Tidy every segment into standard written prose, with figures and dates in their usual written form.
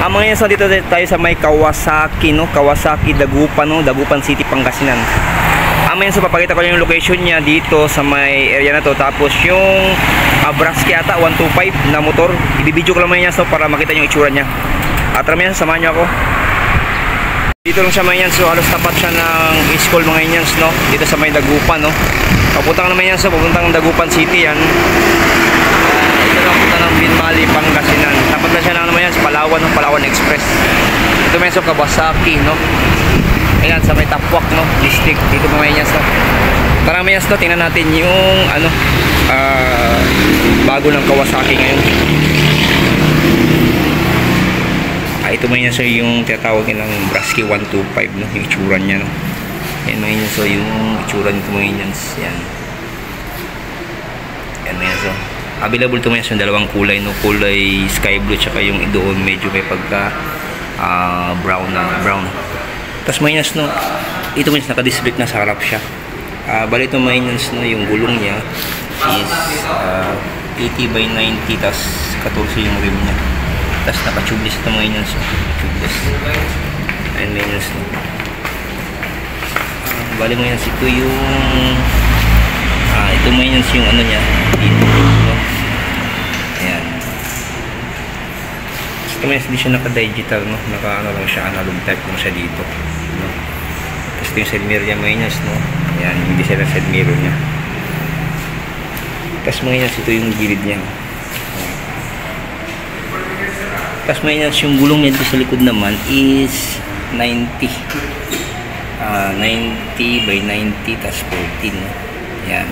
Mga yan, so dito tayo sa may Kawasaki, no? Kawasaki, Dagupan, no? Dagupan City, Pangasinan. Mga yan, so papakita ko yung location niya dito sa may area na to. Tapos yung Brasky ata 125 na motor, ibibidyo ko lang mga yan, so para makita yung itsura niya. At tara yan, samahan niyo ako. Dito lang siya mga yan, so halos tapat siya ng school mga yan, no? Dito sa may Dagupan, no? Papuntang naman yan, so papuntang Dagupan City yan. Ito lang punta ng Binmali, Pangasinan. Tapat na siya na naman yan sa Palawan, no? Palawan Express. Ito may so Kawasaki, no? Ayan, sa may Tapwak, no? District. Dito mga yan, no? Tara mga yan, no? Tingnan natin yung ano, bago ng Kawasaki ngayon. Ito mga yan, so yung tinatawag nilang Brasky 125, no? Yung itsura niya, no? Ayan mga yan, so yung itsura nito mga yan. Yan. Ayan mga yan, so available ito mga yan, so dalawang kulay, no? Kulay sky blue, tsaka yung doon medyo may pagka brown na brown. Tapos mga yan, no? Ito mga yan, naka-disc brake na sa harap siya. Bali ito mga yan, no? Yung gulong niya is 80 by 90, tapos 14 yung rim niya. Tapos naka-tubeless ito mga yan, so tubeless. Ayan mga yan, so bali mga yan, ito yung ito mga yan, yung ano niya dito, no? Ayan. Ito mga yan, hindi siya naka-digital, no? Naka-ano lang siya, analog type lang siya dito, no? Tapos ito yung side mirror niya mga yan, no? Ayan, hindi siya na side mirror niya. Tapos mga yan, ito yung gilid niya. Tapos may yung gulong niya dito sa likod naman is 90 by 90 tapos 14, no? Yan,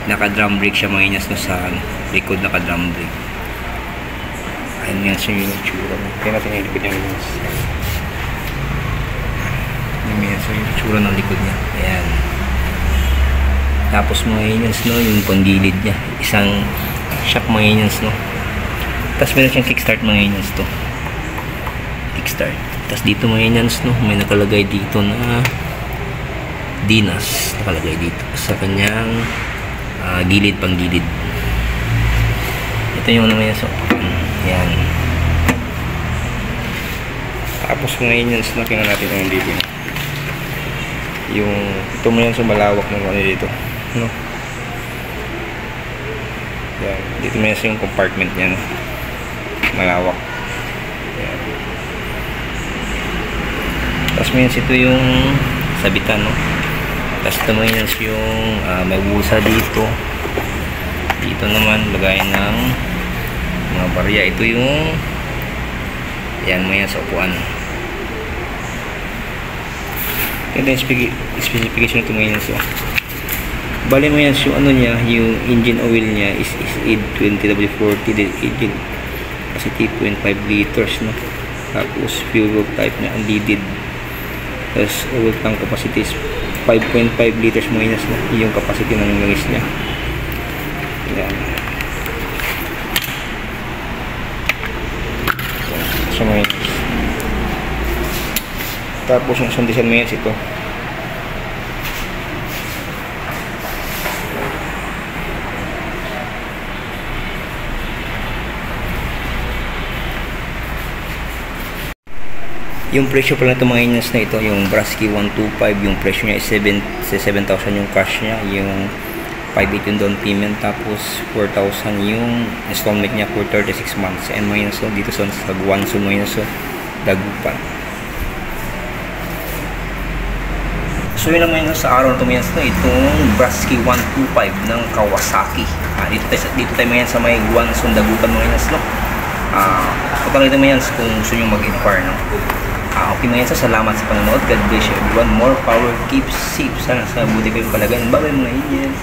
naka drum brake siya mga inas, no? Sa likod naka drum brake. Ayun yan siya yung itsura, no? Kaya natin yung likod niya inas. Ayun yan siya yung itsura ng likod niya. Ayan. Tapos mga inas, no? Yung panggilid niya, isang shock mga inas, no? Tapos meron siyang kickstart mga inans to. Kickstart. Tapos dito mga inans, no, may nakalagay dito na Dinas. Nakalagay dito sa kanyang gilid, panggilid. Ito yung naman yan. So, yan. Tapos mga inans, no, tingnan natin yung dito. Yung, ito mo yan, so malawak ng ano dito. No? Yan. Dito mo yan, so yung compartment niya, no? Malawak. Ayan. Tapos may ito yung sabitan, no? Tapos ito may yung may busa dito. Dito naman lagay ng mga barya. Ito yung yan, may sa upuan. Ito yung specification ito may so bali mo yan yung ano niya, yung engine oil niya is ED 20W40 the engine capacity 0.5 liters, no? Tapos fuel type niya unleaded. Tapos oil tank capacity is 5.5 liters minus, no? Yung capacity ng langis niya. Yan. So minus. Tapos yung isang diesel minus ito. Yung presyo pala ito mga inas na ito, yung Brasky 125, yung presyo niya is 7,000 yung cash niya, yung 5,800 yung down payment, tapos 4,000 yung installment niya for 36 months. And mga inas, so, dito sa Guangzhou mga inas, so, Dagupan. So yun lang mga inas, sa araw na ito mga inas, no, itong Brasky 125 ng Kawasaki. Dito tayo mga inas sa may Guangzhou, Dagupan mga inas, no? Kapag ito mga inas kung gusto nyo mag-inquire, no? Okay mga yan, salamat sa panonood. God bless you everyone. More power, keep safe. Sana sa buti kayong kalagayan. Bye-bye mga yes.